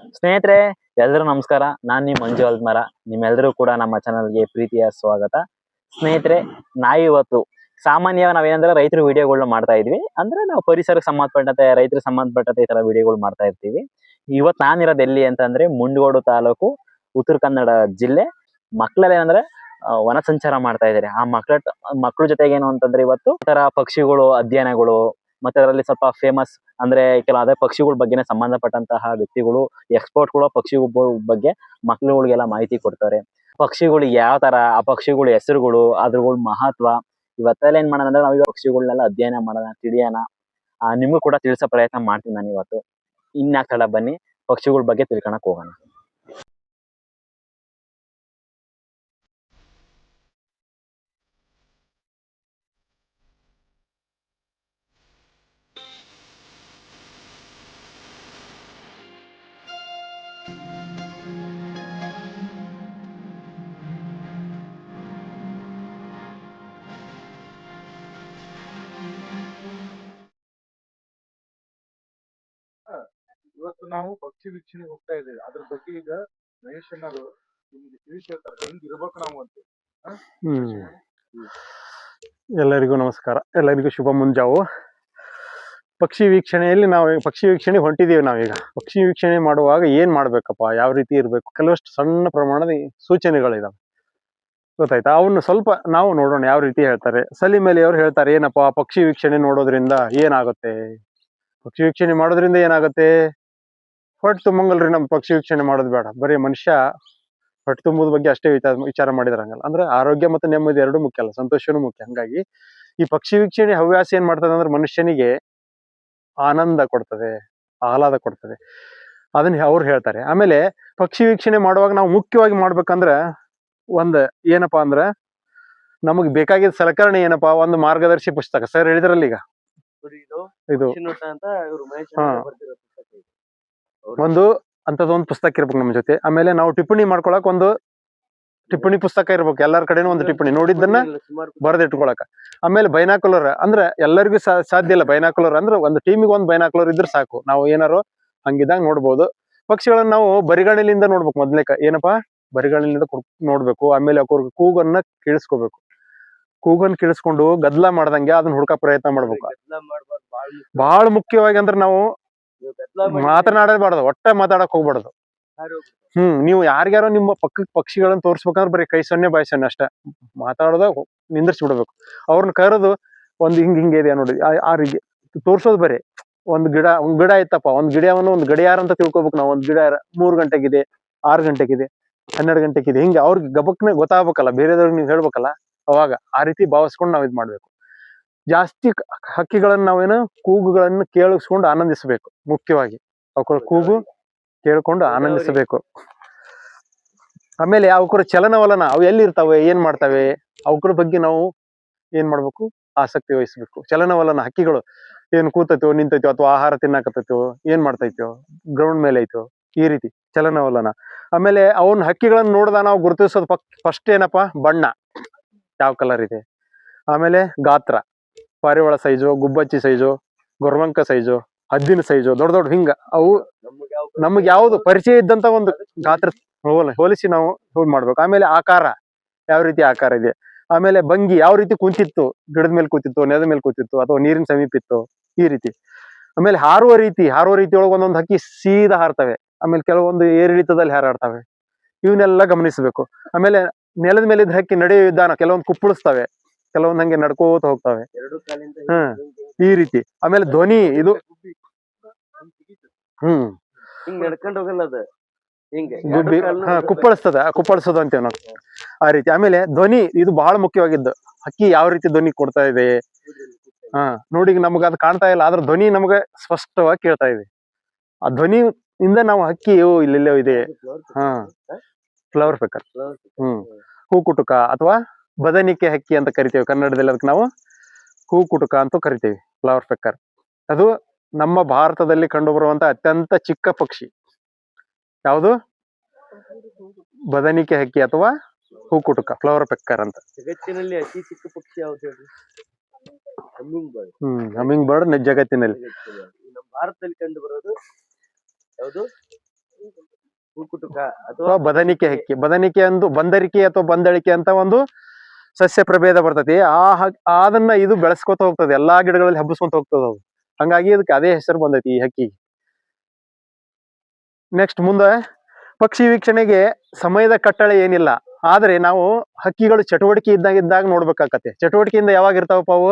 ಸ್ನೇಹಿತರೆ, ಎಲ್ರಿಗೂ ನಮಸ್ಕಾರ. ನಾನು ನಿಮ್ಮ ಮಂಜು ಅಲ್ಮರ. ನಿಮ್ಮೆಲ್ಲರೂ ಕೂಡ ನಮ್ಮ ಚಾನಲ್ಗೆ ಪ್ರೀತಿಯ ಸ್ವಾಗತ. ಸ್ನೇಹಿತರೆ, ನಾವಿವತ್ತು ಸಾಮಾನ್ಯವಾಗಿ ನಾವೇನಂದ್ರೆ ರೈತರ ವಿಡಿಯೋಗಳನ್ನ ಮಾಡ್ತಾ ಇದ್ವಿ. ಅಂದ್ರೆ ನಾವು ಪರಿಸರಕ್ಕೆ ಸಂಬಂಧಪಟ್ಟಂತೆ, ರೈತರಿಗೆ ಸಂಬಂಧಪಟ್ಟಂತೆ ಈ ತರ ವಿಡಿಯೋಗಳು ಮಾಡ್ತಾ ಇರ್ತೀವಿ. ಇವತ್ತು ನಾನಿರೋದು ಎಲ್ಲಿ ಅಂತಂದ್ರೆ ಮುಂಡಗೋಡು ತಾಲೂಕು, ಉತ್ತರ ಕನ್ನಡ ಜಿಲ್ಲೆ. ಮಕ್ಕಳೆಲ್ಲ ಏನಂದ್ರೆ ವನ ಸಂಚಾರ ಮಾಡ್ತಾ ಇದ್ದಾರೆ. ಆ ಮಕ್ಕಳ ಜೊತೆಗೆ ಏನು ಅಂತಂದ್ರೆ ಇವತ್ತು ಈ ತರ ಪಕ್ಷಿಗಳು ಅಧ್ಯಯನಗಳು, ಮತ್ತೆ ಅದರಲ್ಲಿ ಸ್ವಲ್ಪ ಫೇಮಸ್ ಅಂದ್ರೆ ಕೆಲವು ಅದೇ ಪಕ್ಷಿಗಳ ಬಗ್ಗೆನೇ ಸಂಬಂಧಪಟ್ಟಂತಹ ವ್ಯಕ್ತಿಗಳು, ಎಕ್ಸ್ಪರ್ಟ್ಗಳು ಪಕ್ಷಿಗಳ ಬಗ್ಗೆ ಮಕ್ಳುಗಳಿಗೆಲ್ಲ ಮಾಹಿತಿ ಕೊಡ್ತಾರೆ. ಪಕ್ಷಿಗಳು ಯಾವ ತರ, ಆ ಪಕ್ಷಿಗಳ ಹೆಸರುಗಳು, ಅದ್ರಗಳ ಮಹತ್ವ, ಇವತ್ತೆಲ್ಲ ಏನ್ ಮಾಡೋಣ ಅಂದ್ರೆ ನಾವು ಪಕ್ಷಿಗಳನ್ನೆಲ್ಲ ಅಧ್ಯಯನ ಮಾಡೋಣ, ತಿಳಿಯೋಣ. ನಿಮ್ಗೂ ಕೂಡ ತಿಳಿಸೋ ಪ್ರಯತ್ನ ಮಾಡ್ತೀನಿ ನಾನು ಇವತ್ತು. ಇನ್ಯಾಕಲ್ಲ, ಬನ್ನಿ ಪಕ್ಷಿಗಳ ಬಗ್ಗೆ ತಿಳ್ಕೊಳಕ್ ಹೋಗೋಣ. ಇವತ್ತು ನಾವು ಪಕ್ಷಿ ವೀಕ್ಷಣೆ ಹೋಗ್ತಾ ಇದ್ದೇವೆ. ಅದ್ರ ಬಗ್ಗೆ ಈಗ ಮಹೇಶ್ ಅನ್ನೋರು ನಿಮ್ಗೆ ತಿಳಿಸಿ ಹೇಳ್ತಾರೆ ಹೆಂಗಿರ್ಬೇಕು ನಾವು ಅಂತ. ಎಲ್ಲರಿಗೂ ನಮಸ್ಕಾರ, ಎಲ್ಲರಿಗೂ ಶುಭ ಮುಂಜಾವು. ಪಕ್ಷಿ ವೀಕ್ಷಣೆಯಲ್ಲಿ ನಾವು ಪಕ್ಷಿ ವೀಕ್ಷಣೆ ಹೊಂಟಿದ್ದೀವಿ. ನಾವೀಗ ಪಕ್ಷಿ ವೀಕ್ಷಣೆ ಮಾಡುವಾಗ ಏನ್ ಮಾಡ್ಬೇಕಪ್ಪ, ಯಾವ ರೀತಿ ಇರಬೇಕು, ಕೆಲವಷ್ಟು ಸಣ್ಣ ಪ್ರಮಾಣದ ಸೂಚನೆಗಳಿದಾವೆ, ಗೊತ್ತಾಯ್ತಾ? ಅವನ್ನ ಸ್ವಲ್ಪ ನಾವು ನೋಡೋಣ ಯಾವ ರೀತಿ ಹೇಳ್ತಾರೆ. ಸಲೀಂ ಅಲಿ ಅವ್ರು ಹೇಳ್ತಾರೆ, ಏನಪ್ಪಾ ಪಕ್ಷಿ ವೀಕ್ಷಣೆ ನೋಡೋದ್ರಿಂದ ಏನಾಗುತ್ತೆ, ಪಕ್ಷಿ ವೀಕ್ಷಣೆ ಮಾಡೋದ್ರಿಂದ ಏನಾಗುತ್ತೆ? ಹೊಟ್ಟೆ ತುಂಬಂಗಲ್ರಿ. ನಮ್ ಪಕ್ಷಿ ವೀಕ್ಷಣೆ ಮಾಡೋದು ಬೇಡ, ಬರೀ ಮನುಷ್ಯ ಹೊಟ್ಟೆ ತುಂಬುದ ಬಗ್ಗೆ ಅಷ್ಟೇ ವಿಚಾರ ಮಾಡಿದ್ರಂಗಲ್ಲ. ಅಂದ್ರೆ ಆರೋಗ್ಯ ಮತ್ತು ನೆಮ್ಮದಿ ಎರಡು ಮುಖ್ಯ ಅಲ್ಲ, ಸಂತೋಷನೂ ಮುಖ್ಯ. ಹಂಗಾಗಿ ಈ ಪಕ್ಷಿ ವೀಕ್ಷಣೆ ಹವ್ಯಾಸ ಏನ್ ಮಾಡ್ತದೆ ಅಂದ್ರೆ ಮನುಷ್ಯನಿಗೆ ಆನಂದ ಕೊಡ್ತದೆ, ಆಹ್ಲಾದ ಕೊಡ್ತದೆ. ಅದನ್ನ ಅವ್ರು ಹೇಳ್ತಾರೆ. ಆಮೇಲೆ ಪಕ್ಷಿ ವೀಕ್ಷಣೆ ಮಾಡುವಾಗ ನಾವು ಮುಖ್ಯವಾಗಿ ಮಾಡ್ಬೇಕಂದ್ರ ಒಂದ್ ಏನಪ್ಪಾ ಅಂದ್ರ, ನಮಗ್ ಬೇಕಾಗಿದ್ದ ಸಲಕರಣೆ ಏನಪ್ಪಾ, ಒಂದು ಮಾರ್ಗದರ್ಶಿ ಪುಸ್ತಕ. ಸರ್ ಹೇಳಿದ್ರಲ್ಲ ಈಗ, ಇದು ಒಂದು ಅಂತದೊಂದು ಪುಸ್ತಕ ಇರ್ಬೇಕು ನಮ್ಮ ಜೊತೆ. ಆಮೇಲೆ ನಾವು ಟಿಪ್ಪಣಿ ಮಾಡ್ಕೊಳಕ್ ಒಂದು ಟಿಪ್ಪಣಿ ಪುಸ್ತಕ ಇರ್ಬೇಕು. ಎಲ್ಲರ ಕಡೆನೂ ಒಂದು ಟಿಪ್ಪಣಿ, ನೋಡಿದ್ದನ್ನ ಬರೆದಿಟ್ಕೊಳಕ. ಆಮೇಲೆ ಬೈನಾಕುಲರ್, ಅಂದ್ರೆ ಎಲ್ಲರಿಗೂ ಸಾಧ್ಯ ಇಲ್ಲ ಬೈನಾಕುಲರ್. ಅಂದ್ರೆ ಒಂದು ಟೀಮಿಗೆ ಒಂದು ಬೈನಾಕುಲರ್ ಇದ್ರೆ ಸಾಕು, ನಾವು ಏನಾರು ಹಂಗಿದಾಗ ನೋಡ್ಬೋದು. ಪಕ್ಷಿಗಳನ್ನ ನಾವು ಬರಿಗಾಣಿಲಿಂದ ನೋಡ್ಬೇಕು. ಮೊದ್ಲೇಕ ಏನಪ್ಪಾ, ಬರಿಗಾಣಿಲಿಂದ ನೋಡ್ಬೇಕು. ಆಮೇಲೆ ಅವ್ರ ಕೂಗನ್ನ ಕೇಳಿಸ್ಕೋಬೇಕು. ಕೂಗನ್ನ ಕೇಳಿಸ್ಕೊಂಡು ಗದ್ಲ ಮಾಡ್ದಂಗೆ ಅದನ್ನ ಹುಡ್ಕ ಪ್ರಯತ್ನ ಮಾಡ್ಬೇಕು. ಬಹಳ ಮುಖ್ಯವಾಗಿ ಅಂದ್ರೆ ನಾವು ಮಾತನಾಡಬಾರ್ದು, ಒಟ್ಟ ಮಾತಾಡಕ್ ಹೋಗ್ಬಾರ್ದು. ನೀವು ಯಾರ್ಯಾರೋ ನಿಮ್ಮ ಪಕ್ಕಕ್ಕೆ ಪಕ್ಷಿಗಳನ್ನ ತೋರ್ಸ್ಬೇಕಂದ್ರೆ ಬರೀ ಕೈ ಸೊನ್ನೆ ಬಾಯಿ ಸೊನ್ನೆ ಅಷ್ಟೇ ಮಾತಾಡೋದ ನಿಂದ್ರಿಸಿ ಬಿಡ್ಬೇಕು. ಅವ್ರನ್ನ ಕರೆದು ಒಂದು ಹಿಂಗೆ ಇದೆ ನೋಡಿ ಆ ರೀತಿ ತೋರ್ಸೋದು. ಬರೀ ಒಂದ್ ಗಿಡ ಇತ್ತಪ್ಪ, ಒಂದ್ ಗಿಡವನ್ನು ಒಂದು ಗಡಿಯಾರ ಅಂತ ತಿಳ್ಕೊಬೇಕು ನಾವು. ಒಂದ್ ಗಿಡ 3 ಗಂಟೆಗಿದೆ, 6 ಗಂಟೆಗಿದೆ, 12 ಗಂಟೆಗಿದೆ, ಹಿಂಗೆ ಅವ್ರಿಗೆ ಗಬಕ್ನೆ ಗೊತ್ತಾಗ್ಬೇಕಲ್ಲ, ಬೇರೆದವ್ರಿಗೆ ನೀವು ಹೇಳ್ಬೇಕಲ್ಲ. ಅವಾಗ ಆ ರೀತಿ ಭಾವಿಸ್ಕೊಂಡು ನಾವ್ ಇದ್ ಮಾಡ್ಬೇಕು. ಜಾಸ್ತಿ ಹಕ್ಕಿಗಳನ್ನ ನಾವೇನು ಕೂಗುಗಳನ್ನು ಕೇಳಿಸ್ಕೊಂಡು ಆನಂದಿಸಬೇಕು. ಮುಖ್ಯವಾಗಿ ಅವಳ ಕೂಗು ಕೇಳ್ಕೊಂಡು ಆನಂದಿಸಬೇಕು. ಆಮೇಲೆ ಅವಕರ ಚಲನವಲನ, ಅವು ಎಲ್ಲಿರ್ತಾವೆ, ಏನ್ ಮಾಡ್ತಾವೆ, ಅವಕರ ಬಗ್ಗೆ ನಾವು ಏನ್ ಮಾಡ್ಬೇಕು, ಆಸಕ್ತಿ ವಹಿಸ್ಬೇಕು. ಚಲನವಲನ, ಹಕ್ಕಿಗಳು ಏನ್ ಕೂತೈತೋ, ನಿಂತೈತೋ, ಅಥವಾ ಆಹಾರ ತಿನ್ನಾಕತ್ತೈತೋ, ಏನ್ ಮಾಡ್ತೈತೋ, ಗ್ರೌಂಡ್ ಮೇಲೆ ಐತೋ, ಈ ರೀತಿ ಚಲನವಲನ. ಆಮೇಲೆ ಅವನ್ ಹಕ್ಕಿಗಳನ್ನ ನೋಡ್ದ ನಾವು ಗುರುತಿಸೋದು ಫಸ್ಟ್ ಏನಪ್ಪಾ, ಬಣ್ಣ ಯಾವ ಕಲರ್ ಇದೆ. ಆಮೇಲೆ ಗಾತ್ರ, ಪಾರಿವಾಳ ಸೈಜು, ಗುಬ್ಬಚ್ಚಿ ಸೈಜು, ಗೊರವಂಕ ಸೈಜು, ಹದ್ದಿನ ಸೈಜು, ದೊಡ್ಡ ದೊಡ್ಡ ಹಿಂಗ ಅವು ನಮ್ಗೆ ಯಾವ್ದು ಪರಿಚಯ ಇದ್ದಂತ ಒಂದು ಗಾತ್ರ ಹೋಲಿಸಿ ನಾವು ಮಾಡ್ಬೇಕು. ಆಮೇಲೆ ಆಕಾರ, ಯಾವ ರೀತಿ ಆಕಾರ ಇದೆ. ಆಮೇಲೆ ಭಂಗಿ, ಯಾವ ರೀತಿ ಕುಂತಿತ್ತು, ಗಿಡದ ಮೇಲೆ ಕೂತಿತ್ತು, ನೆಲದ ಮೇಲೆ ಕೂತಿತ್ತು, ಅಥವಾ ನೀರಿನ ಸಮೀಪ ಇತ್ತು, ಈ ರೀತಿ. ಆಮೇಲೆ ಹಾರುವ ರೀತಿ ಒಳಗೆ ಒಂದೊಂದು ಹಕ್ಕಿ ಸೀದಾ ಹಾರ್ತವೆ. ಆಮೇಲೆ ಕೆಲವೊಂದು ಏರಿಳಿತದಲ್ಲಿ ಹಾರಾಡ್ತವೆ. ಇವನ್ನೆಲ್ಲ ಗಮನಿಸಬೇಕು. ಆಮೇಲೆ ನೆಲದ ಮೇಲಿದ್ದ ಹಕ್ಕಿ ನಡೆಯೋ ವಿಧಾನ, ಕೆಲವೊಂದು ಕುಪ್ಪಳಿಸ್ತವೆ, ಕೆಲವೊಂದ್ ಹಂಗೆ ನಡ್ಕೋತ ಹೋಗ್ತವೆ. ಈ ರೀತಿ. ಆಮೇಲೆ ಧ್ವನಿ, ಇದು ನಡ್ಕೊಂಡು ಹೋಗಲ್ಲ ಅದು, ಗುಬ್ಬಿ ಕುಪ್ಪಳಿಸೋದು ಅಂತೇವ್ ನಾವು, ಆ ರೀತಿ. ಆಮೇಲೆ ಧ್ವನಿ, ಇದು ಬಹಳ ಮುಖ್ಯವಾಗಿದ್ದು. ಹಕ್ಕಿ ಯಾವ ರೀತಿ ಧ್ವನಿ ಕೊಡ್ತಾ ಇದೆ. ನೋಡಿ ನಮ್ಗ ಅದು ಕಾಣ್ತಾ ಇಲ್ಲ, ಆದ್ರ ಧ್ವನಿ ನಮ್ಗೆ ಸ್ಪಷ್ಟವಾಗಿ ಕೇಳ್ತಾ ಇದೆ. ಆ ಧ್ವನಿ ಇಂದ ನಾವು ಹಕ್ಕಿ ಇಲ್ಲೆಲ್ಲೋ ಇದೆ. ಫ್ಲವರ್ ಪೆಕ್ಕರ್, ಹೂಕುಟುಕ ಅಥವಾ ಬದನಿಕೆ ಹಕ್ಕಿ ಅಂತ ಕರಿತೇವೆ ಕನ್ನಡದಲ್ಲಿ. ಅದಕ್ಕೆ ನಾವು ಹೂಕುಟುಕ ಅಂತ ಕರಿತೇವೆ, ಫ್ಲವರ್ ಪೆಕ್ಕರ್. ಅದು ನಮ್ಮ ಭಾರತದಲ್ಲಿ ಕಂಡು ಬರುವಂತ ಅತ್ಯಂತ ಚಿಕ್ಕ ಪಕ್ಷಿ ಯಾವುದು, ಬದನಿಕೆ ಹಕ್ಕಿ ಅಥವಾ ಹೂಕುಟುಕ, ಫ್ಲವರ್ ಪೆಕ್ಕರ್ ಅಂತ. ಜಗತ್ತಿನಲ್ಲಿ ಅತಿ ಚಿಕ್ಕ ಪಕ್ಷಿ ಯಾವ್ದು? ಹಮ್ಮಿಂಗ್ ಬರ್ಡ್ ಜಗತ್ತಿನಲ್ಲಿ. ನಮ್ಮ ಭಾರತದಲ್ಲಿ ಕಂಡು ಬರೋದು ಯಾವುದು? ಅಥವಾ ಬದನಿಕೆ ಹಕ್ಕಿ. ಬದನಿಕೆ ಒಂದು ಬಂದರಿಕೆ ಅಥವಾ ಬಂದಳಿಕೆ ಅಂತ ಒಂದು ಸಸ್ಯ ಪ್ರಭೇದ ಬರ್ತತಿ. ಅದನ್ನ ಇದು ಬೆಳೆಸ್ಕೊತ ಹೋಗ್ತದೆ, ಎಲ್ಲಾ ಗಿಡಗಳಲ್ಲಿ ಹಬ್ಬಿಸ್ಕೊಂತ ಹೋಗ್ತದ ಅದು. ಹಂಗಾಗಿ ಅದಕ್ಕೆ ಅದೇ ಹೆಸರು ಬಂದೈತಿ ಈ ಹಕ್ಕಿ. ನೆಕ್ಸ್ಟ್ ಮುಂದೆ ಪಕ್ಷಿ ವೀಕ್ಷಣೆಗೆ ಸಮಯದ ಕಟ್ಟಳೆ ಏನಿಲ್ಲ. ಆದ್ರೆ ನಾವು ಹಕ್ಕಿಗಳು ಚಟುವಟಿಕೆ ಇದ್ದಾಗ ನೋಡ್ಬೇಕಾಗತ್ತೆ. ಚಟುವಟಿಕೆಯಿಂದ ಯಾವಾಗ ಇರ್ತಾವಪ್ಪ ಅವು?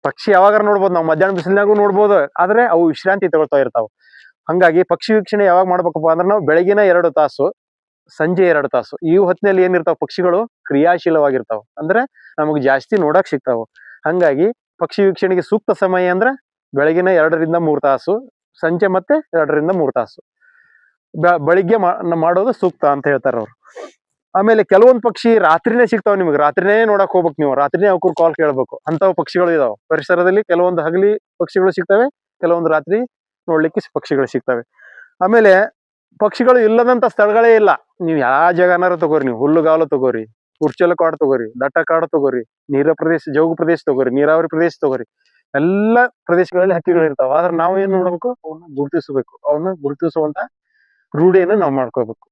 ಪಕ್ಷಿ ಯಾವಾಗಾರ ನೋಡ್ಬೋದು ನಾವು, ಮಧ್ಯಾಹ್ನ ಬಿಸಿಲಿನಾಗೂ ನೋಡ್ಬೋದು. ಆದ್ರೆ ಅವು ವಿಶ್ರಾಂತಿ ತಗೊಳ್ತಾ ಇರ್ತಾವ. ಹಂಗಾಗಿ ಪಕ್ಷಿ ವೀಕ್ಷಣೆ ಯಾವಾಗ ಮಾಡ್ಬೇಕಪ್ಪ ಅಂದ್ರೆ ನಾವು ಬೆಳಗಿನ 2 ತಾಸು, ಸಂಜೆ 2 ತಾಸು, ಈ ಹೊತ್ತಿನಲ್ಲಿ ಏನಿರ್ತಾವ ಪಕ್ಷಿಗಳು ಕ್ರಿಯಾಶೀಲವಾಗಿರ್ತಾವ, ಅಂದ್ರೆ ನಮಗ್ ಜಾಸ್ತಿ ನೋಡಕ್ ಸಿಗ್ತಾವ. ಹಂಗಾಗಿ ಪಕ್ಷಿ ವೀಕ್ಷಣೆಗೆ ಸೂಕ್ತ ಸಮಯ ಅಂದ್ರೆ ಬೆಳಗಿನ 2 ರಿಂದ 3 ತಾಸು, ಸಂಜೆ ಮತ್ತೆ 2 ರಿಂದ 3 ತಾಸು. ಬೆಳಿಗ್ಗೆ ಮಾಡೋದು ಸೂಕ್ತ ಅಂತ ಹೇಳ್ತಾರ ಅವ್ರು. ಆಮೇಲೆ ಕೆಲವೊಂದು ಪಕ್ಷಿ ರಾತ್ರಿನೇ ಸಿಗ್ತಾವ ನಿಮ್ಗೆ. ರಾತ್ರಿನೇ ನೋಡಕ್ ಹೋಗ್ಬೇಕು ನೀವು, ರಾತ್ರಿನೇ ಅವ್ರ ಕಾಲ್ ಕೇಳ್ಬೇಕು. ಅಂತವ್ ಪಕ್ಷಿಗಳು ಇದಾವ ಪರಿಸರದಲ್ಲಿ. ಕೆಲವೊಂದು ಹಗಲಿ ಪಕ್ಷಿಗಳು ಸಿಗ್ತವೆ, ಕೆಲವೊಂದು ರಾತ್ರಿ ನೋಡ್ಲಿಕ್ಕೆ ಪಕ್ಷಿಗಳು ಸಿಗ್ತವೆ. ಆಮೇಲೆ ಪಕ್ಷಿಗಳು ಇಲ್ಲದಂತ ಸ್ಥಳಗಳೇ ಇಲ್ಲ. ನೀವು ಯಾವ ಜಾಗನಾರು ತಗೋರಿ, ನೀವು ಹುಲ್ಲುಗಾವಲು ತಗೋರಿ, ಉರ್ಚಲ ಕಾಡು ತಗೋರಿ, ದಟ್ಟ ಕಾಡು ತಗೋರಿ, ನೀರ ಪ್ರದೇಶ, ಜೋಗು ಪ್ರದೇಶ ತಗೋರಿ, ನೀರಾವರಿ ಪ್ರದೇಶ ತಗೋರಿ, ಎಲ್ಲಾ ಪ್ರದೇಶಗಳಲ್ಲಿ ಹಕ್ಕಿಗಳು ಇರ್ತಾವ. ಆದ್ರೆ ನಾವು ಏನ್ ನೋಡ್ಬೇಕು? ಅವನ್ನ ಗುರುತಿಸಬೇಕು. ಅವನ್ನ ಗುರುತಿಸುವಂತ ರೂಢಿಯನ್ನು ನಾವು ಮಾಡ್ಕೋಬೇಕು.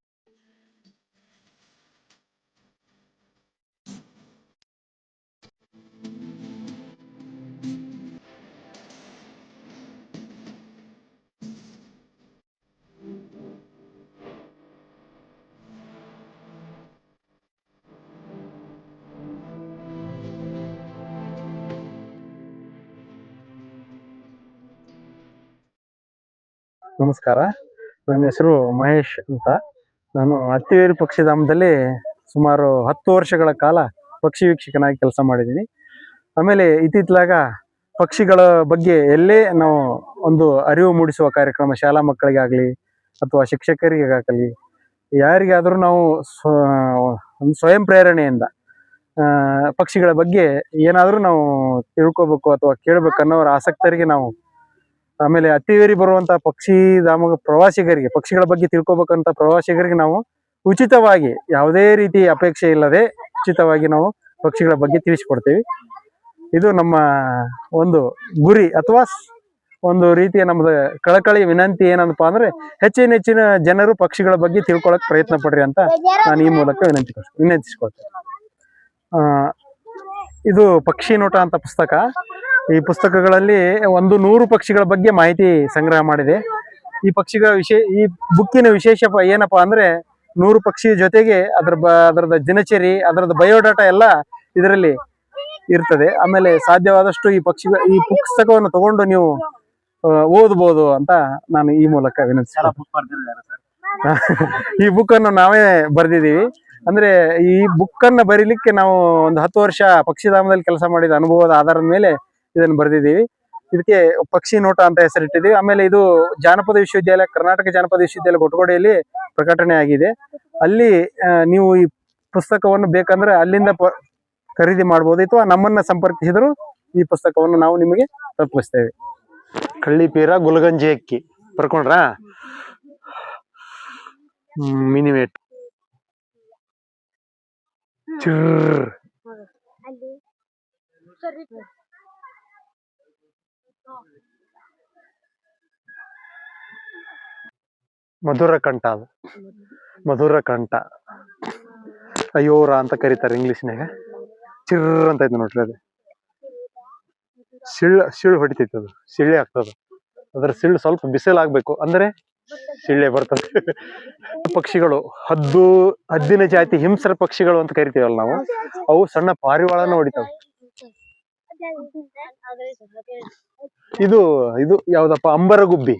ನಮಸ್ಕಾರ, ನನ್ನ ಹೆಸರು ಮಹೇಶ್ ಅಂತ. ನಾನು ಅತ್ತಿವೇರಿ ಪಕ್ಷಿಧಾಮದಲ್ಲಿ ಸುಮಾರು 10 ವರ್ಷಗಳ ಕಾಲ ಪಕ್ಷಿ ವೀಕ್ಷಕನಾಗಿ ಕೆಲಸ ಮಾಡಿದ್ದೀನಿ. ಆಮೇಲೆ ಇತ್ತಿತ್ತಲಾಗ ಪಕ್ಷಿಗಳ ಬಗ್ಗೆ ಎಲ್ಲೇ ನಾವು ಒಂದು ಅರಿವು ಮೂಡಿಸುವ ಕಾರ್ಯಕ್ರಮ, ಶಾಲಾ ಮಕ್ಕಳಿಗಾಗಲಿ ಅಥವಾ ಶಿಕ್ಷಕರಿಗಾಗಲಿ ಯಾರಿಗಾದರೂ ನಾವು ಒಂದು ಸ್ವಯಂ ಪ್ರೇರಣೆಯಿಂದ ಪಕ್ಷಿಗಳ ಬಗ್ಗೆ ಏನಾದರೂ ನಾವು ತಿಳ್ಕೊಬೇಕು ಅಥವಾ ಕೇಳಬೇಕು ಅನ್ನೋರ ಆಸಕ್ತರಿಗೆ ನಾವು, ಆಮೇಲೆ ಅತ್ತಿವೇರಿ ಬರುವಂತಹ ಪಕ್ಷಿಧಾಮ ಪ್ರವಾಸಿಗರಿಗೆ, ಪಕ್ಷಿಗಳ ಬಗ್ಗೆ ತಿಳ್ಕೊಬೇಕಂತ ಪ್ರವಾಸಿಗರಿಗೆ ನಾವು ಉಚಿತವಾಗಿ, ಯಾವುದೇ ರೀತಿ ಅಪೇಕ್ಷೆ ಇಲ್ಲದೆ ಉಚಿತವಾಗಿ ನಾವು ಪಕ್ಷಿಗಳ ಬಗ್ಗೆ ತಿಳಿಸಿಕೊಡ್ತೀವಿ. ಇದು ನಮ್ಮ ಒಂದು ಗುರಿ ಅಥವಾ ಒಂದು ರೀತಿಯ ನಮ್ದು ಕಳಕಳಿ ವಿನಂತಿ. ಏನಂದಪ್ಪ ಅಂದ್ರೆ ಹೆಚ್ಚಿನ ಜನರು ಪಕ್ಷಿಗಳ ಬಗ್ಗೆ ತಿಳ್ಕೊಳಕ್ ಪ್ರಯತ್ನ ಪಡ್ರಿ ಅಂತ ನಾನು ಈ ಮೂಲಕ ವಿನಂತಿಸ್ಕೊಳ್ತೇನೆ. ಇದು ಪಕ್ಷಿ ನೋಟ ಅಂತ ಪುಸ್ತಕ. ಈ ಪುಸ್ತಕಗಳಲ್ಲಿ 100 ಪಕ್ಷಿಗಳ ಬಗ್ಗೆ ಮಾಹಿತಿ ಸಂಗ್ರಹ ಮಾಡಿದೆ. ಈ ಪಕ್ಷಿಗಳ ಈ ಬುಕ್ಕಿನ ವಿಶೇಷ ಏನಪ್ಪಾ ಅಂದ್ರೆ 100 ಪಕ್ಷಿ ಜೊತೆಗೆ ಅದರದ ದಿನಚರಿ, ಅದರದ ಬಯೋಡಾಟಾ ಎಲ್ಲ ಇದರಲ್ಲಿ ಇರ್ತದೆ. ಆಮೇಲೆ ಸಾಧ್ಯವಾದಷ್ಟು ಈ ಪುಸ್ತಕವನ್ನು ತಗೊಂಡು ನೀವು ಓದ್ಬೋದು ಅಂತ ನಾನು ಈ ಮೂಲಕ ವಿನಂತಿಸ್ತೀನಿ. ಈ ಬುಕ್ ಅನ್ನು ನಾವೇ ಬರೆದಿದ್ದೀವಿ. ಅಂದ್ರೆ ಈ ಬುಕ್ ಅನ್ನ ಬರೀಲಿಕ್ಕೆ ನಾವು ಒಂದು 10 ವರ್ಷ ಪಕ್ಷಿಧಾಮದಲ್ಲಿ ಕೆಲಸ ಮಾಡಿದ ಅನುಭವದ ಆಧಾರದ ಮೇಲೆ ಇದನ್ನು ಬರೆದಿದ್ದೀವಿ. ಇದಕ್ಕೆ ಪಕ್ಷಿ ನೋಟ ಅಂತ ಹೆಸರಿಟ್ಟಿದ್ದೀವಿ. ಆಮೇಲೆ ಇದು ಜಾನಪದ ವಿಶ್ವವಿದ್ಯಾಲಯ, ಕರ್ನಾಟಕ ಜಾನಪದ ವಿಶ್ವವಿದ್ಯಾಲಯ ಕೊಟ್ಟಗೋಡಿಯಲ್ಲಿ ಪ್ರಕಟಣೆ ಆಗಿದೆ. ಅಲ್ಲಿ ನೀವು ಈ ಪುಸ್ತಕವನ್ನು ಬೇಕಂದ್ರೆ ಅಲ್ಲಿಂದ ಖರೀದಿ ಮಾಡ್ಬೋದು, ಅಥವಾ ನಮ್ಮನ್ನ ಸಂಪರ್ಕಿಸಿದ್ರು ಈ ಪುಸ್ತಕವನ್ನು ನಾವು ನಿಮಗೆ ತಲುಪಿಸ್ತೇವೆ. ಕಳ್ಳಿಪೀರ ಗುಲಗಂಜಿ ಅಕ್ಕಿ ಬರ್ಕೊಂಡ್ರ ಮಿನಿವೇಟ್ ಮಧುರ ಕಂಠ. ಅದು ಮಧುರ ಕಂಠ, ಅಯೋರ ಅಂತ ಕರೀತಾರೆ ಇಂಗ್ಲಿಷ್ನಾಗ. ಚಿರ್ರ್ ಅಂತ ಐತೆ ನೋಡ್ರಿ. ಅದು ಸಿಳ್ಳು ಹೊಡಿತೈತಿ, ಅದು ಸಿಳ್ಳೆ ಆಗ್ತದ. ಅದ್ರ ಸಿಳ್ಳು ಸ್ವಲ್ಪ ಬಿಸಿಲಾಗ್ಬೇಕು ಅಂದ್ರೆ ಸಿಳ್ಳೆ ಬರ್ತದೆ. ಪಕ್ಷಿಗಳು ಹದ್ದಿನ ಜಾತಿ ಹಿಂಸ್ರ ಪಕ್ಷಿಗಳು ಅಂತ ಕರಿತೀವಲ್ಲ ನಾವು, ಅವು ಸಣ್ಣ ಪಾರಿವಾಳನ ಹೊಡಿತಾವೆ. ಇದು ಯಾವ್ದಪ್ಪ? ಅಂಬರಗುಬ್ಬಿ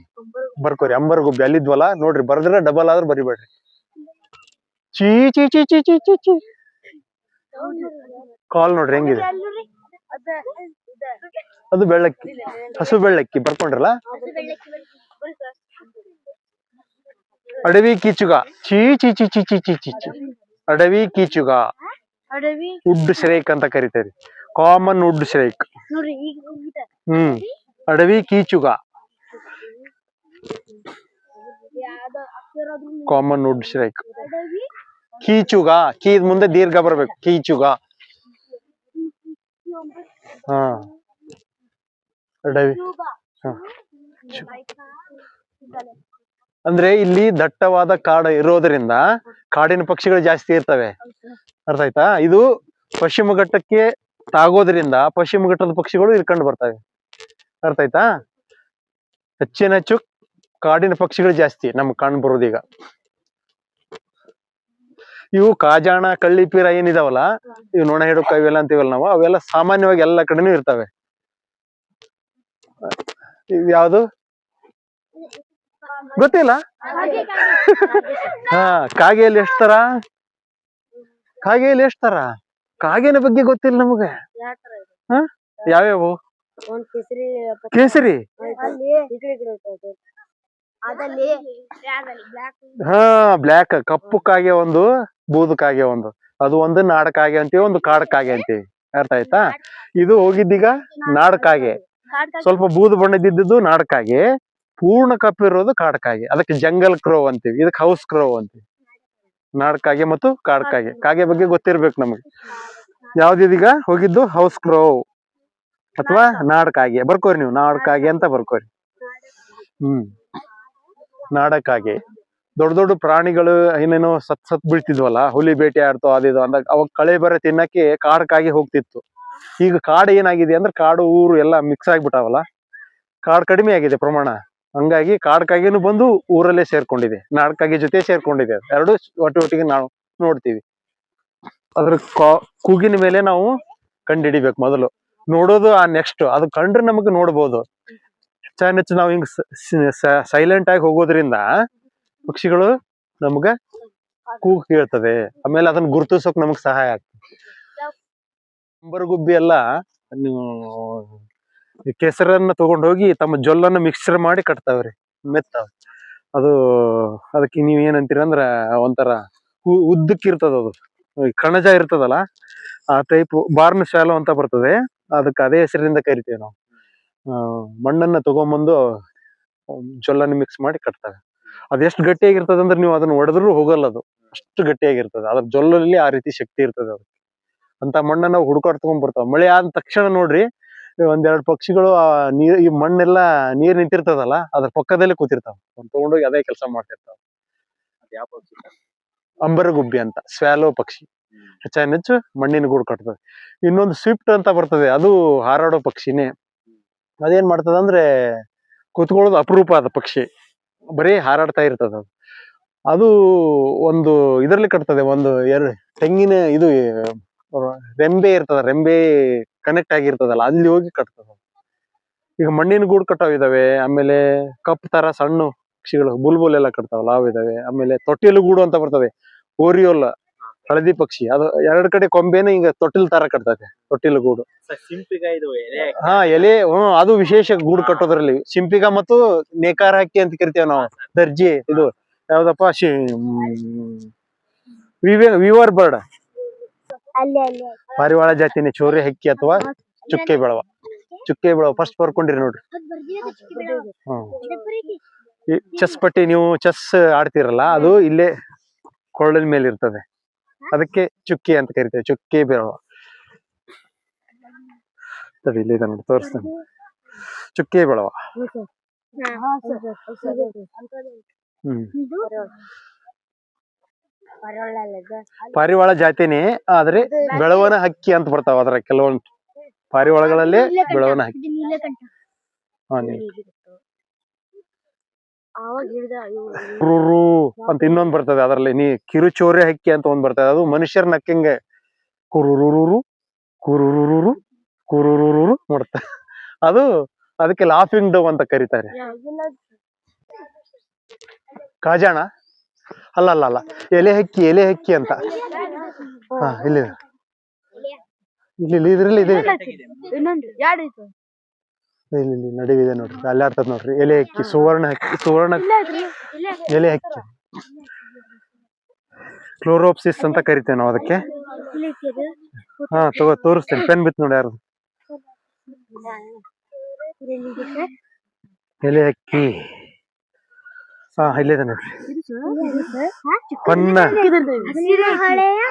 ಬರ್ಕೋರಿ. ಅಂಬರಗುಬ್ಬಿ ಅಲ್ಲಿದ್ವಲ್ಲ ನೋಡ್ರಿ, ಬರ್ದ್ರೆ ಡಬಲ್ ಆದ್ರೂ ಬರಿಬೇಡ್ರಿ. ಚೀ ಚೀ ಚೀ ಚೀ ಚೀ ಚೀ ಚೀ ಕಾಲ್ ನೋಡ್ರಿ ಹೆಂಗಿದೆ. ಅದು ಬೆಳ್ಳಕ್ಕಿ, ಹಸು ಬೆಳ್ಳಕ್ಕಿ ಬರ್ಕೊಂಡ್ರಲ್ಲ. ಅಡವಿ ಕೀಚುಗ, ಚೀ ಚಿ ಚಿ ಚಿ ಚಿ ಚಿ ಚಿ ಚಿ ಅಡವಿ ಕೀಚುಗ, ವುಡ್ ಶ್ರೇಕ್ ಅಂತ ಕರಿತೇರಿ. Common wood shrike. ಅಡವಿ ಕೀಚುಗ, ಕಾಮನ್ ವುಡ್ ಶ್ರೇಕ್. ಕೀಚುಗ, ಕೀ ಮುಂದೆ ದೀರ್ಘ ಬರ್ಬೇಕು, ಕೀಚುಗ. ಹಾ, ಅಡವಿ. ಅಂದ್ರೆ ಇಲ್ಲಿ ದಟ್ಟವಾದ ಕಾಡು ಇರೋದ್ರಿಂದ ಕಾಡಿನ ಪಕ್ಷಿಗಳು ಜಾಸ್ತಿ ಇರ್ತವೆ. ಅರ್ಥ ಆಯ್ತಾ? ಇದು ಪಶ್ಚಿಮ ಘಟ್ಟಕ್ಕೆ ತಾಗೋದ್ರಿಂದ ಪಶ್ಚಿಮ ಘಟ್ಟದ ಪಕ್ಷಿಗಳು ಇಲ್ಲಿ ಕಂಡು ಬರ್ತವೆ. ಅರ್ಥ ಆಯ್ತಾ? ಹೆಚ್ಚು ಕಾಡಿನ ಪಕ್ಷಿಗಳು ಜಾಸ್ತಿ ನಮ್ಗೆ ಕಂಡು ಬರೋದೀಗ. ಇವು ಕಾಜಾಣ, ಕಳ್ಳಿಪೀರ ಏನಿದಾವಲ್ಲ, ಇವು ನೊಣ ಹಿಡುಕ ಇವೆಲ್ಲ ಅಂತೀವಲ್ಲ ನಾವು, ಅವೆಲ್ಲ ಸಾಮಾನ್ಯವಾಗಿ ಎಲ್ಲ ಕಡೆನೂ ಇರ್ತವೆ. ಯಾವುದು ಗೊತ್ತಿಲ್ಲ? ಹಾ, ಕಾಗೆಯಲ್ಲಿ ಎಷ್ಟು ತರ? ಕಾಗೆಯಲ್ಲಿ ಎಷ್ಟು ತರ? ಕಾಗೆನ ಬಗ್ಗೆ ಗೊತ್ತಿಲ್ಲ ನಮಗೆ. ಹ ಯಾವ್ಯಾವು? ಕೇಸರಿ, ಹಾ ಬ್ಲ್ಯಾಕ್, ಕಪ್ಪು ಕಾಗೆ ಒಂದು, ಬೂದು ಕಾಗೆ ಒಂದು. ಅದು ಒಂದು ನಾಡ ಕಾಗೆ ಅಂತೀವಿ, ಒಂದು ಕಾಡು ಕಾಗೆ ಅಂತೀವಿ. ಅರ್ಥ ಆಯ್ತಾ? ಇದು ಹೋಗಿದ್ದೀಗ ನಾಡ ಕಾಗೆ, ಸ್ವಲ್ಪ ಬೂದು ಬಣ್ಣದಿದ್ದು ನಾಡ ಕಾಗೆ, ಪೂರ್ಣ ಕಪ್ಪಿರೋದು ಕಾಡು ಕಾಗೆ. ಅದಕ್ಕೆ ಜಂಗಲ್ ಕ್ರೋ ಅಂತೀವಿ, ಇದಕ್ಕೆ ಹೌಸ್ ಕ್ರೋ ಅಂತೀವಿ. ನಾಡ ಕಾಗೆ ಮತ್ತು ಕಾಡು ಕಾಗೆ. ಕಾಗೆ ಬಗ್ಗೆ ಗೊತ್ತಿರ್ಬೇಕು ನಮಗೆ. ಯಾವ್ದಿದೀಗ ಹೋಗಿದ್ದು? ಹೌಸ್ ಕ್ರೋ ಅಥವಾ ನಾಡ ಕಾಗೆ. ಬರ್ಕೋರಿ ನೀವು, ನಾಡ ಕಾಗೆ ಅಂತ ಬರ್ಕೋರಿ. ನಾಡ ಕಾಗೆ. ದೊಡ್ಡ ದೊಡ್ಡ ಪ್ರಾಣಿಗಳು ಏನೇನೋ ಸತ್ ಬೀಳ್ತಿದ್ವಲ್ಲ, ಹುಲಿ ಬೇಟೆ ಆಡ್ತೋ ಅದಿದು ಅಂದಾಗ ಅವಾಗ ಕಳೆ ಬರ ತಿನ್ನಕ್ಕೆ ಕಾಡು ಕಾಗೆ ಹೋಗ್ತಿತ್ತು. ಈಗ ಕಾಡು ಏನಾಗಿದೆ ಅಂದ್ರೆ ಕಾಡು ಊರು ಎಲ್ಲ ಮಿಕ್ಸ್ ಆಗ್ಬಿಟ್ಟಾವಲ್ಲ, ಕಾಡು ಕಡಿಮೆ ಆಗಿದೆ ಪ್ರಮಾಣ. ಹಂಗಾಗಿ ಕಾಡು ಕಾಗೆನು ಬಂದು ಊರಲ್ಲೇ ಸೇರ್ಕೊಂಡಿದೆ, ನಾಡ ಕಾಗೆ ಜೊತೆ ಸೇರ್ಕೊಂಡಿದೆ. ಎರಡು ಒಟ್ಟಿಗೆ ನಾವು ನೋಡ್ತೀವಿ. ಅದ್ರ ಕೂಗಿನ ಮೇಲೆ ನಾವು ಕಂಡು ಹಿಡಿಬೇಕು ಮೊದಲು. ನೋಡೋದು ಆ ನೆಕ್ಸ್ಟ್. ಅದು ಕಂಡ್ರೆ ನಮಗೆ ನೋಡ್ಬೋದು. ಹೆಚ್ಚು ನಾವು ಹಿಂಗ್ ಸೈಲೆಂಟ್ ಆಗಿ ಹೋಗೋದ್ರಿಂದ ಪಕ್ಷಿಗಳು ನಮ್ಗ ಕೂಗು ಕೇಳ್ತದೆ. ಆಮೇಲೆ ಅದನ್ನ ಗುರುತಿಸೋಕ್ ನಮಗ್ ಸಹಾಯ ಆಗ್ತದೆ. ಅಂಬರಗುಬ್ಬಿ ಎಲ್ಲ ನೀವು ಕೆಸರನ್ನ ತಗೊಂಡೋಗಿ ತಮ್ಮ ಜೊಲ್ಲನ್ನ ಮಿಕ್ಸ್ಚರ್ ಮಾಡಿ ಕಟ್ತಾವ್ರಿ, ಮೆತ್ತಾವ. ಅದು ಅದಕ್ಕೆ ನೀವ್ ಏನಂತೀರ ಅಂದ್ರ ಒಂಥರ ಉದ್ದಕ್ಕಿರ್ತದ, ಅದು ಕಣಜ ಇರ್ತದಲ್ಲ, ಆ ಟೈಪ್ ಬಾರ್ನ್ ಶಾಲು ಅಂತ ಬರ್ತದೆ. ಅದಕ್ಕೆ ಅದೇ ಹೆಸರಿಂದ ಕರಿತೀವಿ ನಾವು. ಮಣ್ಣನ್ನ ತಗೊಂಬಂದು ಜೊಲ್ಲನ್ನು ಮಿಕ್ಸ್ ಮಾಡಿ ಕಟ್ತವೆ. ಅದೆಷ್ಟು ಗಟ್ಟಿಯಾಗಿರ್ತದೆ ಅಂದ್ರೆ ನೀವು ಅದನ್ನ ಹೊಡೆದ್ರು ಹೋಗಲ್ಲ, ಅದು ಅಷ್ಟು ಗಟ್ಟಿಯಾಗಿರ್ತದೆ. ಅದ್ರ ಜೊಲ್ಲಲ್ಲಿ ಆ ರೀತಿ ಶಕ್ತಿ ಇರ್ತದೆ. ಅದಕ್ಕೆ ಅಂತ ಮಣ್ಣನ್ನ ನಾವು ಹುಡ್ಕಾಡ್ ತಗೊಂಡ್ ಬರ್ತಾವ. ಮಳೆ ಆದ ತಕ್ಷಣ ನೋಡ್ರಿ, ಒಂದೆರಡು ಪಕ್ಷಿಗಳು ಆ ನೀರ್, ಈ ಮಣ್ಣೆಲ್ಲ ನೀರ್ ನಿಂತಿರ್ತದಲ್ಲ, ಅದ್ರ ಪಕ್ಕದಲ್ಲೇ ಕೂತಿರ್ತಾವ. ತಗೊಂಡೋಗಿ ಅದೇ ಕೆಲಸ ಮಾಡ್ತಿರ್ತಾವ. ಅಂಬರಗುಬ್ಬಿ ಅಂತ, ಸ್ವ್ಯಾಲೋ ಪಕ್ಷಿ. ಹೆಚ್ಚು ಮಣ್ಣಿನ ಗೂಡು ಕಟ್ತದೆ. ಇನ್ನೊಂದು ಸ್ವಿಫ್ಟ್ ಅಂತ ಬರ್ತದೆ, ಅದು ಹಾರಾಡೋ ಪಕ್ಷಿನೇ. ಅದೇನ್ ಮಾಡ್ತದ ಅಂದ್ರೆ ಕೂತ್ಕೊಳ್ಳೋದು ಅಪರೂಪ ಆದ ಪಕ್ಷಿ, ಬರೀ ಹಾರಾಡ್ತಾ ಇರ್ತದ. ಅದು ಒಂದು ಇದರಲ್ಲಿ ಕಟ್ತದೆ, ಒಂದು ತೆಂಗಿನ ಇದು ರೆಂಬೆ ಇರ್ತದ, ರೆಂಬೆ ಕನೆಕ್ಟ್ ಆಗಿರ್ತದಲ್ಲ, ಅಲ್ಲಿ ಹೋಗಿ ಕಟ್ತದ. ಈಗ ಮಣ್ಣಿನ ಗೂಡು ಕಟ್ಟಾವ್ ಇದಾವೆ. ಆಮೇಲೆ ಕಪ್ ತರ ಸಣ್ಣ ಪಕ್ಷಿಗಳು ಬುಲ್ಬುಲ್ ಎಲ್ಲ ಕಟ್ತಾವಲ್ಲ ಅವು ಇದಾವೆ. ಆಮೇಲೆ ತೊಟ್ಟಿಲು ಗೂಡು ಅಂತ ಬರ್ತದೆ, ಓರಿಯೋಲ್ ಹಳದಿ ಪಕ್ಷಿ. ಅದು ಎರಡು ಕಡೆ ಕೊಂಬೆನ ಈಗ ತೊಟ್ಟಿಲ್ ತರ ಕಟ್ತದೆ, ತೊಟ್ಟಿಲು ಗೂಡು. ಹಾ, ಎಲೆ. ಅದು ವಿಶೇಷ ಗೂಡು ಕಟ್ಟೋದ್ರಲ್ಲಿ. ಸಿಂಪಿಗ ಮತ್ತು ನೇಕಾರ ಹಕ್ಕಿ ಅಂತ ಕರಿತೇವೆ ನಾವು. ದರ್ಜಿ ಇದು ಯಾವ್ದಪ್ಪ, ವಿವರ್ ಬರ್ಡ್, ಪಾರಿವಾಳ ಜಾತಿನೇ. ಚೋರೆ ಹಕ್ಕಿ ಅಥವಾ ಚುಕ್ಕೆ ಬೆಳವ. ಚುಕ್ಕೆ ಬೆಳವ ಫಸ್ಟ್ ಬರ್ಕೊಂಡಿರಿ ನೋಡ್ರಿ. ಚೆಸ್ ಪಟ್ಟಿ, ನೀವು ಚೆಸ್ ಆಡ್ತಿರಲ್ಲ, ಅದು ಇಲ್ಲೇ ಕೊಳ್ಳದ ಮೇಲೆ ಇರ್ತದೆ. ಅದಕ್ಕೆ ಚುಕ್ಕೆ ಅಂತ ಕರಿತೇವೆ, ಚುಕ್ಕೆ ಬೆಳವ. ಇಲ್ಲಿ ಇದೆ ನೋಡಿ, ತೋರಿಸ್ತೇನೆ. ಚುಕ್ಕೆ ಬೆಳವ. ಪಾರಿವಾಳ ಜಾತಿನೇ, ಆದ್ರೆ ಬೆಳವನ ಹಕ್ಕಿ ಅಂತ ಬರ್ತಾವ. ಅದ್ರ ಕೆಲವೊಂದು ಪಾರಿವಾಳಗಳಲ್ಲೇ ಬೆಳವನ ಹಕ್ಕಿ. ಅಂತ ಇನ್ನೊಂದ್ ಬರ್ತದೆ ಅದ್ರಲ್ಲಿ. ಕಿರುಚೋರೆ ಹಕ್ಕಿ ಅಂತ ಒಂದ್ ಬರ್ತದೆ, ಅದು ಮನುಷ್ಯರ ನಕ್ಕಂಗೆ ಕುರುರುರು ಕುರುರುರು ಕುರುರುರು ಮಾಡ್ತಾರೆ. ಅದು ಅದಕ್ಕೆ ಲಾಫಿಂಗ್ ಡವ್ ಅಂತ ಕರೀತಾರೆ. ಕಾಜಾಣ ಅಲ್ಲ, ಎಲೆ ಹಕ್ಕಿ, ಎಲೆ ಹಕ್ಕಿ ಅಂತ. ಹಾ, ಇಲ್ಲಿ ಇದ್ರಲ್ಲಿ ಇದೆ, ಇಲ್ಲಿ ನಡುವಿದೆ ನೋಡ್ರಿ, ಅಲ್ಲಿ ಆಡ್ತದ ನೋಡ್ರಿ. ಎಲೆ ಹಕ್ಕಿ, ಸುವರ್ಣ ಹಕ್ಕಿ, ಸುವರ್ಣ ಎಲೆ ಹಕ್ಕಿ. ಕ್ಲೋರೋಪ್ಸಿಸ್ ಅಂತ ಕರಿತೇವೆ ನಾವು ಅದಕ್ಕೆ. ಹಾ, ತೋರಿಸ್ತೇನೆ. ಪೆನ್ ಬಿತ್ತು ನೋಡಿ ಯಾರು. ಎಲೆ ಹಕ್ಕಿ. ಹಾ, ಇಲ್ಲಿದೆ ನೋಡ್ರಿ. ಹೊನ್ನ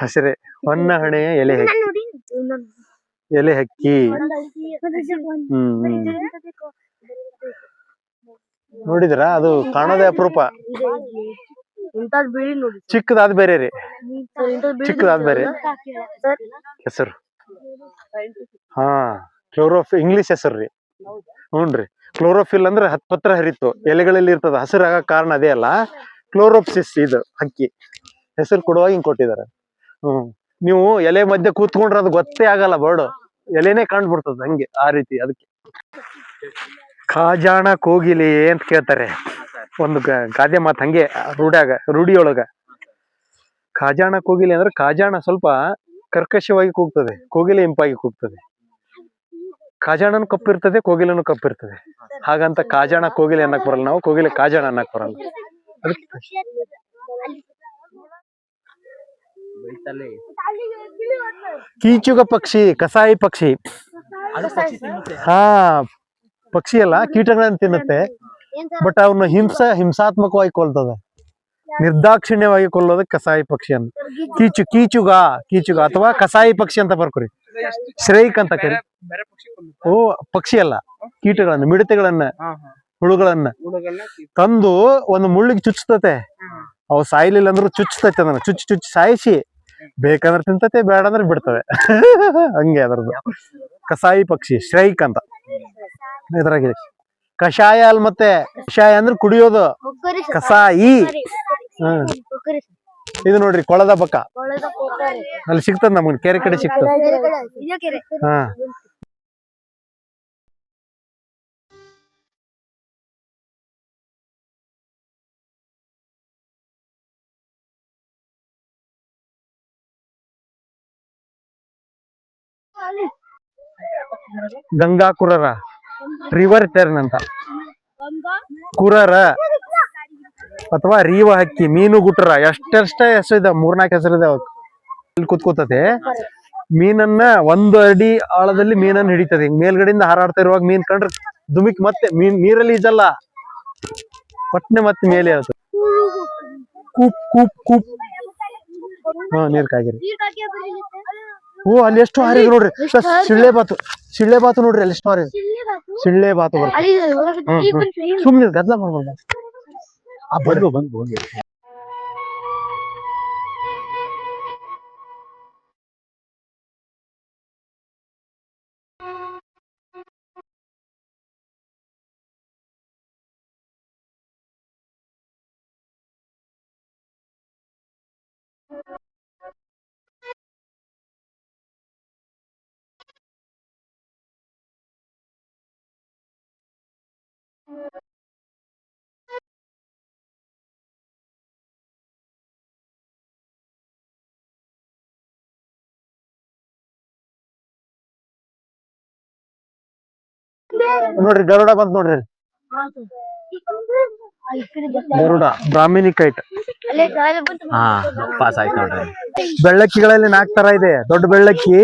ಹಸಿರೆ, ಹೊನ್ನ ಹಣೆಯ ಎಲೆ ಹಕ್ಕಿ, ಎಲೆ ಹಕ್ಕಿ. ನೋಡಿದ್ರ ಅದು ಕಾಣೋದೇ ಅಪರೂಪ. ಇಂಥದ್ ಬಿಳಿ ನೋಡಿ ಚಿಕ್ಕದಾದ್ ಬೇರೆ ರೀ, ಚಿಕ್ಕದಾದ್ ಬೇರೆ ಸರ್. ಹೆಸರು. ಹಾ ಇಂಗ್ಲಿಷ್ ಹೆಸರು ರೀ. ಹ್ಞೂನ್ರಿ. ಕ್ಲೋರೋಫಿಲ್ ಅಂದ್ರೆ ಪತ್ರ ಹರಿತು ಎಲೆಗಳಲ್ಲಿ ಇರ್ತದ, ಹಸಿರಾಗ ಕಾರಣ ಅದೇ ಅಲ್ಲ. ಕ್ಲೋರೋಪ್ಸಿಸ್ ಇದು ಹಕ್ಕಿ ಹೆಸರು ಕೊಡುವಾಗ ಹಿಂಗ್ ಕೊಟ್ಟಿದ್ದಾರೆ. ನೀವು ಎಲೆ ಮಧ್ಯೆ ಕೂತ್ಕೊಂಡ್ರೆ ಅದು ಗೊತ್ತೇ ಆಗಲ್ಲ, ಬರ್ಡು ಎಲೆನೇ ಕಾಣ್ಬಿಡ್ತದ ಹಂಗೆ ಆ ರೀತಿ. ಅದಕ್ಕೆ ಖಾಜಾಣ ಕೋಗಿಲೆ ಅಂತ ಕೇಳ್ತಾರೆ. ಒಂದು ಗಾದೆ ಮಾತು ಹಂಗೆ ರೂಢಿಯೊಳಗ. ಖಾಜಾಣ ಕೋಗಿಲೆ ಅಂದ್ರೆ ಖಾಜಾಣ ಸ್ವಲ್ಪ ಕರ್ಕಶವಾಗಿ ಕೂಗ್ತದೆ, ಕೋಗಿಲೆ ಇಂಪಾಗಿ ಕೂಗ್ತದೆ. ಖಾಜಾಣನು ಕಪ್ಪಿರ್ತದೆ, ಕೋಗಿಲೆನು ಕಪ್ಪಿರ್ತದೆ. ಹಾಗಂತ ಖಾಜಾಣ ಕೋಗಿಲೆ ಅನ್ನಕ್ ಬರಲ್ಲ, ನಾವು ಕೋಗಿಲೆ ಖಾಜಾಣ ಅನ್ನಕ್ ಬರಲ್ಲ. ಕೀಚುಗ ಪಕ್ಷಿ, ಕಸಾಯಿ ಪಕ್ಷಿ. ಹಾ ಪಕ್ಷಿ ಅಲ್ಲ, ಕೀಟಗಳನ್ನ ತಿನ್ನುತ್ತೆ. ಬಟ್ ಅವನ್ನ ಹಿಂಸಾತ್ಮಕವಾಗಿ ಕೊಲ್ತದೆ, ನಿರ್ದಾಕ್ಷಿಣ್ಯವಾಗಿ ಕೊಲ್ಲೋದು ಕಸಾಯಿ ಪಕ್ಷಿ ಅಂತ. ಕೀಚುಗ ಅಥವಾ ಕಸಾಯಿ ಪಕ್ಷಿ ಅಂತ ಬರ್ಕೊರಿ. ಶ್ರೈಕ್ ಅಂತ ಕರಿ. ಓ ಪಕ್ಷಿ ಅಲ್ಲ, ಕೀಟಗಳನ್ನ, ಮಿಡತೆಗಳನ್ನ, ಹುಳುಗಳನ್ನ ತಂದು ಒಂದು ಮುಳ್ಳಿಗೆ ಚುಚ್ಚತತೆ. ಅವು ಸಾಯ್ಲಿಲ್ಲ ಅಂದ್ರೂ ಚುಚ್ಚತೈತೆ, ಅದನ್ನ ಚುಚ್ಚಿ ಸಾಯಿಸಿ ಬೇಕಂದ್ರೆ ತಿಂತತೆ, ಬೇಡ ಅಂದ್ರೆ ಬಿಡ್ತವೆ. ಹಂಗೆ ಅದರದ್ದು. ಕಸಾಯಿ ಪಕ್ಷಿ ಶ್ರೈಕ್ ಅಂತ ಇದ್ರಾಗಿದೆ. ಕಷಾಯ ಅಲ್ ಮತ್ತೆ ಕಷಾಯ ಅಂದ್ರೆ ಕುಡಿಯೋದು, ಕಸಾಯಿ. ಇದು ನೋಡ್ರಿ ಕೊಳದ ಬಕ್ಕ, ಅಲ್ಲಿ ಸಿಗ್ತದ ನಮ್ಗೆ, ಕೆರೆ ಕಡೆ ಸಿಗ್ತದ. ಹಾ ಗಂಗಾ ಕುರರ, ರಿವರ್ ಟೆರ್ನ್ ಅಂತ. ಕುರರ ಅಥವಾ ರೀವ ಹಕ್ಕಿ, ಮೀನು ಗುಟ್ರ, ಎಷ್ಟೆಷ್ಟೇ ಹೆಸರು ಇದೆ, 3-4 ಹೆಸರು ಇದೆ. ಇಲ್ಲಿ ಕೂತ್ಕೋತದೆ, ಮೀನನ್ನ 1 ಅಡಿ ಆಳದಲ್ಲಿ ಮೀನನ್ನ ಹಿಡಿತದೆ. ಮೇಲ್ಗಡೆಯಿಂದ ಹಾರಾಡ್ತಾ ಇರುವಾಗ ಮೀನ್ ಕಂಡ್ರೆ ದುಮಿಕ್ ಮತ್ತೆ ನೀರಲ್ಲಿ ಈಜಲ್ಲ, ಪಟ್ನೆ ಮತ್ತೆ ಮೇಲೆ ಇರ್ತದೆ. Coop coop coop. ಹಾ ನೀರ್ ಕಾಗಿರಿ. ಓ ಅಲ್ಲಿ ಎಷ್ಟು ಹಾರಿಗೆ ನೋಡ್ರಿ. ಸಿಳ್ಳೆ ಬಾತು ನೋಡ್ರಿ, ಅಲ್ಲಿ ಎಷ್ಟು ಹಾರಿಗೆ. ಸಿಳ್ಳೆ ಬಾತು ಬರ್ತದೆ. ಸುಮ್ನೆ ಗದ್ಲ ಮಾಡ್ಬೋದು. ಬಂದು ನೋಡ್ರಿ, ಗರುಡ ಬಂತ ನೋಡ್ರಿ. ಗರುಡ ಬ್ರಾಹ್ಮಿನಿ ಕೈಟ್. ಪಾಸ್ ಆಯ್ತು ನೋಡ್ರಿ. ಬೆಳ್ಳಕ್ಕಿಗಳಲ್ಲಿ 4 ತರ ಇದೆ. ದೊಡ್ಡ ಬೆಳ್ಳಕ್ಕಿ,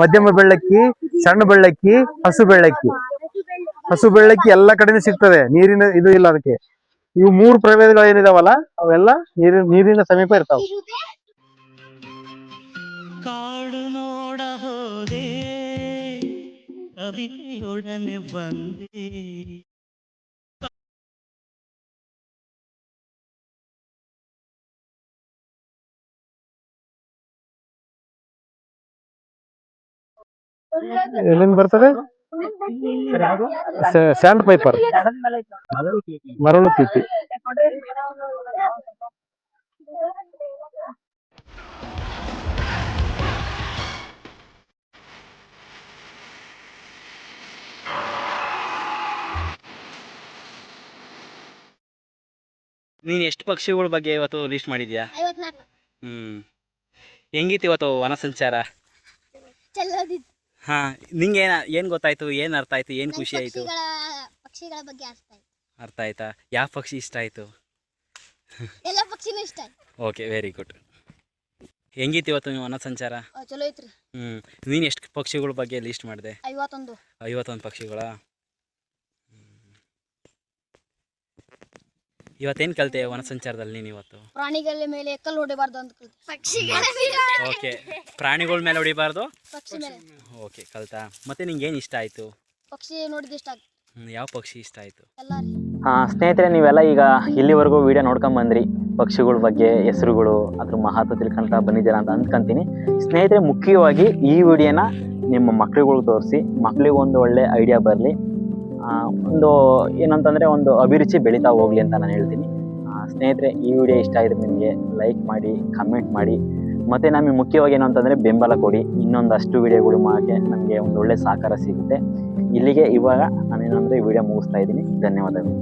ಮಧ್ಯಮ ಬೆಳ್ಳಕ್ಕಿ, ಸಣ್ಣ ಬೆಳ್ಳಕ್ಕಿ, ಹಸು ಬೆಳ್ಳಕ್ಕಿ. ಹಸು ಬೆಳ್ಳಕ್ಕಿ ಎಲ್ಲಾ ಕಡೆನೂ ಸಿಗ್ತದೆ, ನೀರಿನ ಇದು ಇಲ್ಲ ಅದಕ್ಕೆ. ಇವು 3 ಪ್ರಭೇದಗಳು ಏನಿದಾವಲ್ಲ, ಅವೆಲ್ಲ ನೀರಿನ ಸಮೀಪ ಇರ್ತಾವ. ಕಾಡು ನೋಡ ಹೋದೆ, ಕವಿತೆಯೊಡನೆ ಬಂದೆ. ಎಲ್ಲಿಂದ ಬರ್ತದೆ? ಸ್ಯಾಂಡ್ ಪೈಪರ್, ಮರಳು ಪಿಪಿ. ನೀನ್ ಎಷ್ಟು ಪಕ್ಷಿಗಳ ಬಗ್ಗೆ ಇವತ್ತು ಲಿಸ್ಟ್ ಮಾಡಿದ್ಯಾ? ಹೆಂಗಿತ್ತು ಇವತ್ತು ವನ ಸಂಚಾರ? ಹಾ, ನಿಂಗೆ ಏನ್ ಗೊತ್ತಾಯ್ತು, ಏನ್ ಅರ್ಥ ಆಯ್ತು, ಏನ್ ಖುಷಿ ಆಯ್ತು? ಪಕ್ಷಿಗಳ ಬಗ್ಗೆ ಅರ್ಥ ಆಯ್ತಾ? ಯಾವ ಪಕ್ಷಿ ಇಷ್ಟ ಆಯ್ತು? ಎಲ್ಲ ಪಕ್ಷಿನೂ ಇಷ್ಟ ಆಯ್ತು. Okay, very good. ಹೆಂಗಿತ್ತು ಇವತ್ತು ನೀವು ವನ ಸಂಚಾರ? ಚಲೋ ಐತ್ರಿ. ನೀನು ಎಷ್ಟು ಪಕ್ಷಿಗಳ ಬಗ್ಗೆ ಲಿಸ್ಟ್ ಮಾಡಿದೆ? 51 ಪಕ್ಷಿಗಳ. ಇವತ್ತೇನು ಕಲಿತೆ ವನ ಸಂಚಾರದಲ್ಲಿ ನೀನು ಇವತ್ತು? ಪ್ರಾಣಿಗಳ ಮೇಲೆ ಕಲ್ಲು ಹೊಡಿಬಾರ್ದು ಅಂತ ಓಕೆ, ಪ್ರಾಣಿಗಳ ಮೇಲೆ ಹೊಡಿಬಾರ್ದು, ಪಕ್ಷಿ ಮೇಲೆ. ಓಕೆ, ಕಲ್ತಾ. ಮತ್ತೆ ನಿಂಗೆ ಏನು ಇಷ್ಟ ಆಯ್ತು? ಪಕ್ಷಿ ನೋಡಿದ ಇಷ್ಟ ಆಯ್ತು. ಯಾವ ಪಕ್ಷಿ ಇಷ್ಟ ಆಯ್ತು? ಎಲ್ಲ ಸ್ನೇಹಿತರೆ, ನೀವೆಲ್ಲ ಈಗ ಇಲ್ಲಿವರೆಗೂ ವಿಡಿಯೋ ನೋಡ್ಕೊಂಡ್ ಬಂದ್ರಿ. ಪಕ್ಷಿಗಳ ಬಗ್ಗೆ ಹೆಸರುಗಳು ಅದ್ರ ಮಹತ್ವ ತಿಳ್ಕೊಂತ ಬಂದಿದ್ದೀರಾ ಅಂತ ಅಂದ್ಕೊಂತೀನಿ. ಸ್ನೇಹಿತರೆ, ಮುಖ್ಯವಾಗಿ ಈ ವಿಡಿಯೋನ ನಿಮ್ಮ ಮಕ್ಳುಗಳಿಗೆ ತೋರಿಸಿ, ಮಕ್ಳಿಗೆ ಒಂದು ಒಳ್ಳೆ ಐಡಿಯಾ ಬರಲಿ, ಒಂದು ಏನಂತಂದರೆ ಒಂದು ಅಭಿರುಚಿ ಬೆಳೀತಾ ಹೋಗ್ಲಿ ಅಂತ ನಾನು ಹೇಳ್ತೀನಿ. ಸ್ನೇಹಿತರೆ, ಈ ವಿಡಿಯೋ ಇಷ್ಟ ಆಯಿತು ನಿಮಗೆ ಲೈಕ್ ಮಾಡಿ, ಕಮೆಂಟ್ ಮಾಡಿ, ಮತ್ತು ನಮಗೆ ಮುಖ್ಯವಾಗಿ ಏನು ಅಂತಂದರೆ ಬೆಂಬಲ ಕೊಡಿ. ಇನ್ನೊಂದಷ್ಟು ವಿಡಿಯೋಗಳು ಮಾಡೋಕ್ಕೆ ನಮಗೆ ಒಂದು ಒಳ್ಳೆ ಸಹಕಾರ ಸಿಗುತ್ತೆ. ಇಲ್ಲಿಗೆ ಇವಾಗ ನಾನೇನಂದರೆ ಈ ವಿಡಿಯೋ ಮುಗಿಸ್ತಾ ಇದ್ದೀನಿ. ಧನ್ಯವಾದಗಳು.